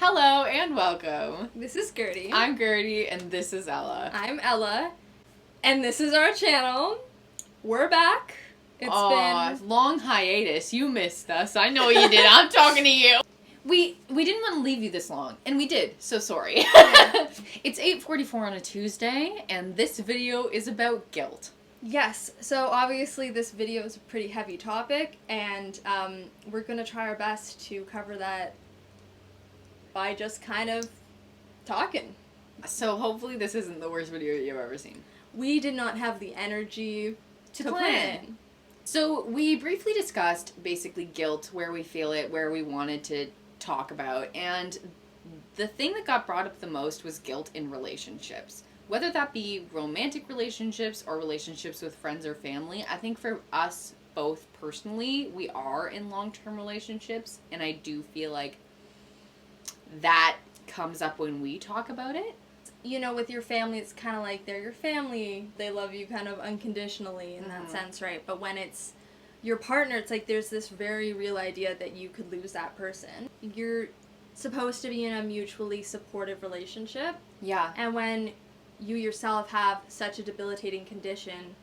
Hello and welcome. This is Gertie. I'm Gertie and this is Ella. I'm Ella. And this is our channel. We're back. It's been long hiatus. You missed us. I know you did. I'm talking to you. We didn't want to leave you this long, and we did, so sorry. Yeah. It's 8:44 on a Tuesday, and this video is about guilt. Yes, so obviously this video is a pretty heavy topic, and we're going to try our best to cover that by just kind of talking. So hopefully this isn't the worst video you've ever seen. We did not have the energy to plan. So we briefly discussed basically guilt, where we feel it, where we wanted to talk about, and the thing that got brought up the most was guilt in relationships. Whether that be romantic relationships or relationships with friends or family. I think for us both personally, we are in long-term relationships, and I do feel like that comes up when we talk about it. You know, with your family, it's kind of like they're your family. They love you kind of unconditionally in that sense, right? But when it's your partner, it's like there's this very real idea that you could lose that person. You're supposed to be in a mutually supportive relationship. Yeah. And when you yourself have such a debilitating condition,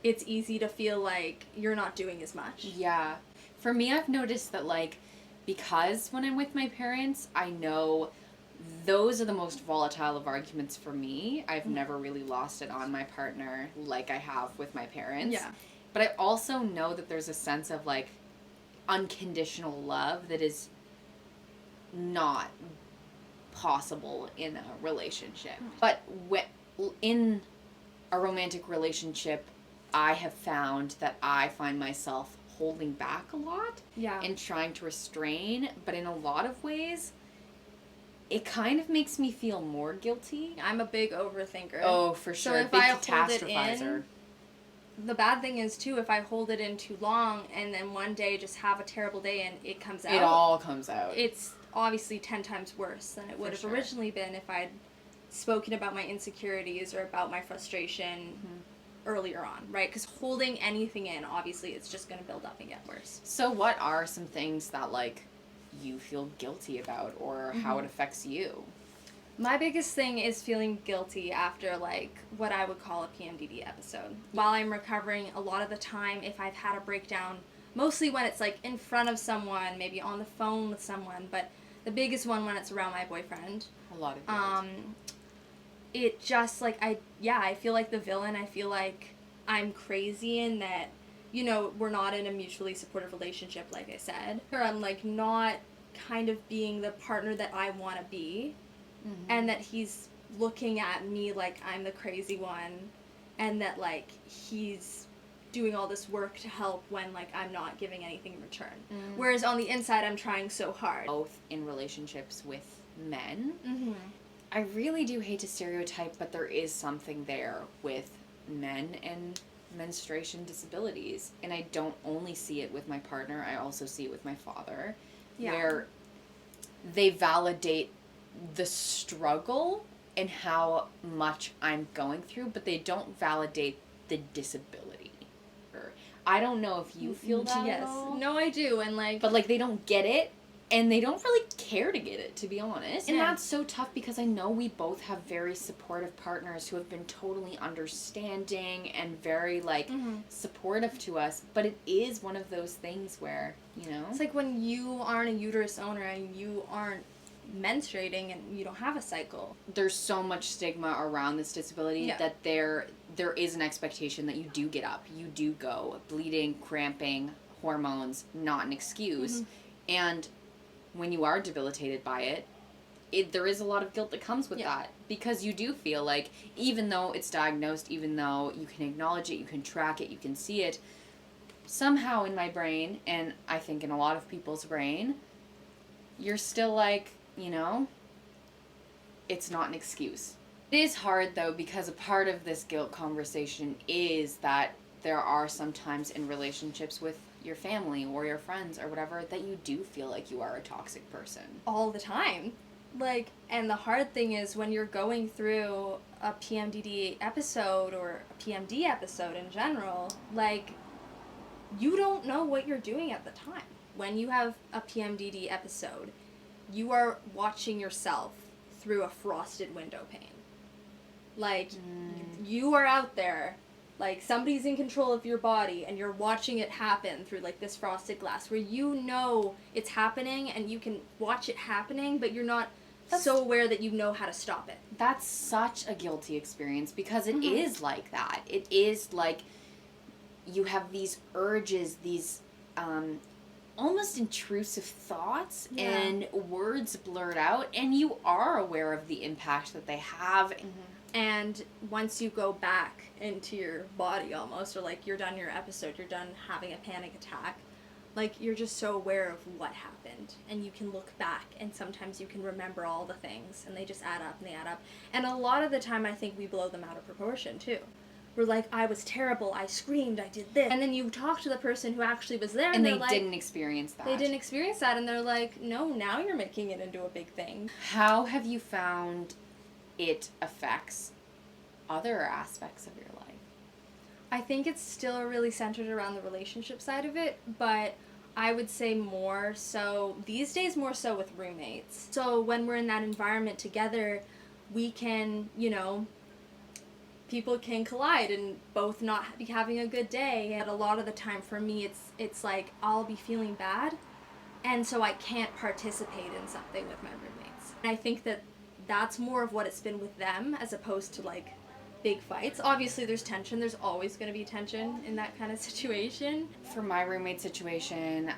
it's easy to feel like you're not doing as much. Yeah. For me, I've noticed that, like, because when I'm with my parents, I know those are the most volatile of arguments for me. I've never really lost it on my partner like I have with my parents. Yeah. But I also know that there's a sense of, like, unconditional love that is not possible in a relationship. But in a romantic relationship, I have found that I find myself holding back a lot. Yeah. And trying to restrain, but in a lot of ways, it kind of makes me feel more guilty. I'm a big overthinker. Oh, for sure. So if big I hold it catastrophizer. in, the bad thing is, too, if I hold it in too long and then one day just have a terrible day and it comes out. It all comes out. It's obviously 10 times worse than it would have originally been if I'd spoken about my insecurities or about my frustration earlier on, right? Because holding anything in, obviously, it's just going to build up and get worse. So what are some things that, like, you feel guilty about or how it affects you? My biggest thing is feeling guilty after, like, what I would call a PMDD episode. While I'm recovering, a lot of the time, if I've had a breakdown, mostly when it's, like, in front of someone, maybe on the phone with someone, but the biggest one when it's around my boyfriend. A lot of guilt. It just, like, I feel like the villain. I feel like I'm crazy in that, you know, we're not in a mutually supportive relationship, like I said. Or I'm, like, not kind of being the partner that I want to be. And that he's looking at me like I'm the crazy one. And that, like, he's doing all this work to help when, like, I'm not giving anything in return. Whereas on the inside, I'm trying so hard. Both in relationships with men. I really do hate to stereotype, but there is something there with men and menstruation disabilities. And I don't only see it with my partner, I also see it with my father. Yeah. Where they validate the struggle and how much I'm going through, but they don't validate the disability. I don't know if you feel that at all. No, I do, and, like... But, like, they don't get it, and they don't really care to get it, to be honest. And that's so tough because I know we both have very supportive partners who have been totally understanding and very, like, supportive to us. But it is one of those things where, you know... It's like when you aren't a uterus owner and you aren't menstruating and you don't have a cycle. There's so much stigma around this disability that there is an expectation that you do get up, you do go. Bleeding, cramping, hormones, not an excuse. And when you are debilitated by it, there is a lot of guilt that comes with that. Because you do feel like, even though it's diagnosed, even though you can acknowledge it, you can track it, you can see it, somehow in my brain, and I think in a lot of people's brain, you're still like, you know, it's not an excuse. It is hard, though, because a part of this guilt conversation is that there are sometimes in relationships with your family or your friends or whatever that you do feel like you are a toxic person. All the time. Like, and the hard thing is when you're going through a PMDD episode or a PMD episode in general, like, you don't know what you're doing at the time. When you have a PMDD episode, you are watching yourself through a frosted window pane. Like, you are out there, like, somebody's in control of your body, and you're watching it happen through, like, this frosted glass, where you know it's happening, and you can watch it happening, but you're not so aware that you know how to stop it. That's such a guilty experience, because it is like that. It is like you have these urges, these almost intrusive thoughts and words blurred out, and you are aware of the impact that they have. And once you go back into your body almost, or like you're done your episode, you're done having a panic attack, like you're just so aware of what happened, and you can look back, and sometimes you can remember all the things, and they just add up and they add up. And a lot of the time I think we blow them out of proportion too. We're like, I was terrible, I screamed, I did this. And then you talk to the person who actually was there, and they didn't experience that. They didn't experience that, and they're like, no, now you're making it into a big thing. How have you found it affects other aspects of your life? I think it's still really centered around the relationship side of it, but I would say more so, these days more so with roommates. So when we're in that environment together, we can, you know, people can collide and both not be having a good day. And a lot of the time for me, it's like I'll be feeling bad, and so I can't participate in something with my roommates. And I think that that's more of what it's been with them, as opposed to like big fights. Obviously there's tension, there's always going to be tension in that kind of situation. For my roommate situation,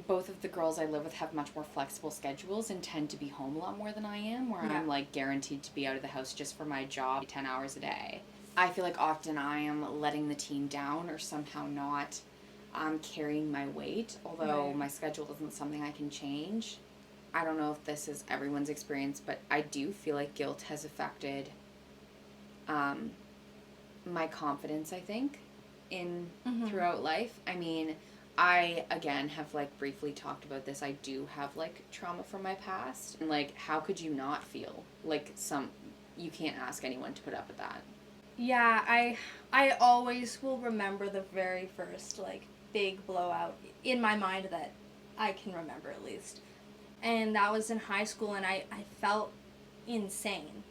both of the girls I live with have much more flexible schedules and tend to be home a lot more than I am, where I'm like guaranteed to be out of the house just for my job 10 hours a day. I feel like often I am letting the team down, or somehow not carrying my weight, although my schedule isn't something I can change. I don't know if this is everyone's experience, but I do feel like guilt has affected my confidence, I think, in throughout life. I mean, I, again, have, like, briefly talked about this. I do have, like, trauma from my past. And, like, how could you not feel like you can't ask anyone to put up with that. Yeah, I always will remember the very first, like, big blowout in my mind that I can remember, at least. And that was in high school, and I felt insane.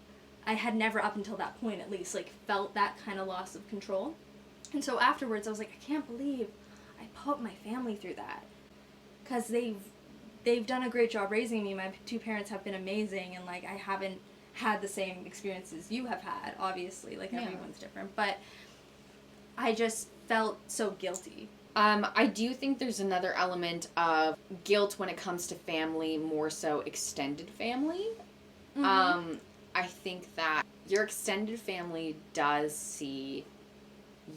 I had never, up until that point at least, like, felt that kind of loss of control. And so afterwards I was like, I can't believe I put my family through that. Because they've done a great job raising me. My two parents have been amazing, and, like, I haven't had the same experiences you have had, obviously. Like, everyone's different. But I just felt so guilty. I do think there's another element of guilt when it comes to family, more so extended family. I think that your extended family does see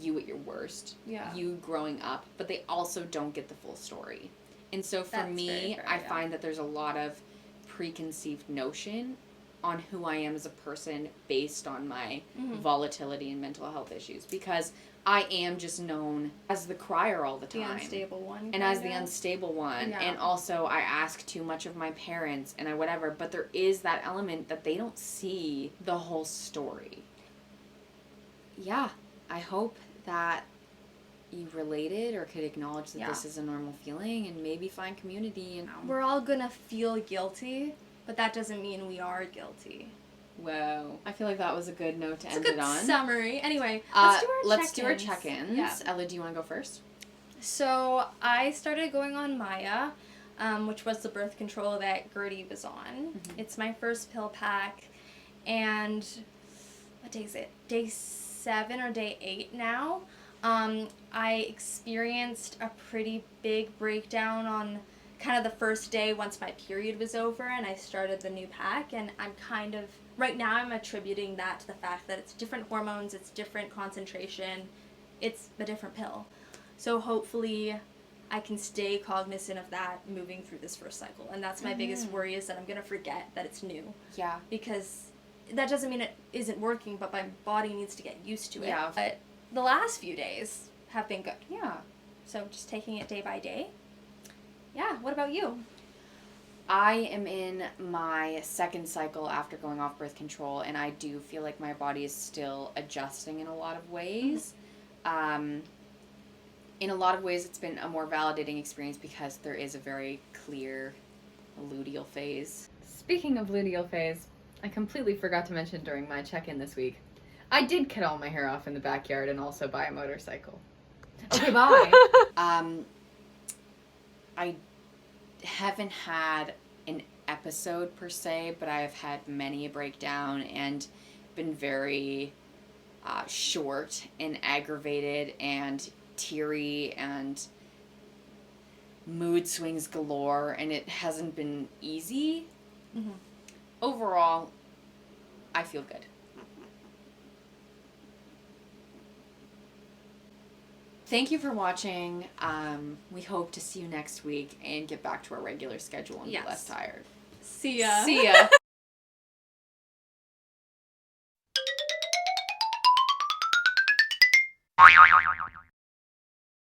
you at your worst, you growing up, but they also don't get the full story. And so for me, I find that there's a lot of preconceived notion on who I am as a person based on my volatility and mental health issues, because I am just known as the crier all the time. The unstable one. And as the unstable one. Yeah. And also I ask too much of my parents and I whatever, but there is that element that they don't see the whole story. Yeah, I hope that you related or could acknowledge that this is a normal feeling and maybe find community. And we're all gonna feel guilty, but that doesn't mean we are guilty. Whoa. I feel like that was a good note to end it on. Summary. Anyway, let's do our check-ins. Yeah. Ella, do you want to go first? So I started going on Maya, which was the birth control that Gertie was on. It's my first pill pack, and what day is it? Day 7 or day 8 now. I experienced a pretty big breakdown on kind of the first day once my period was over and I started the new pack, and I'm kind of, right now I'm attributing that to the fact that it's different hormones, it's different concentration, it's a different pill. So hopefully I can stay cognizant of that moving through this first cycle, and that's my biggest worry, is that I'm going to forget that it's new. Yeah. Because that doesn't mean it isn't working, but my body needs to get used to it. Yeah. But the last few days have been good. Yeah. So just taking it day by day. Yeah, what about you? I am in my second cycle after going off birth control, and I do feel like my body is still adjusting in a lot of ways. In a lot of ways, it's been a more validating experience because there is a very clear a luteal phase. Speaking of luteal phase, I completely forgot to mention during my check-in this week, I did cut all my hair off in the backyard and also buy a motorcycle. Okay, bye. I haven't had an episode per se, but I have had many a breakdown and been very short and aggravated and teary and mood swings galore, and it hasn't been easy. Mm-hmm. Overall, I feel good. Thank you for watching. We hope to see you next week and get back to our regular schedule and be less tired. See ya. See ya.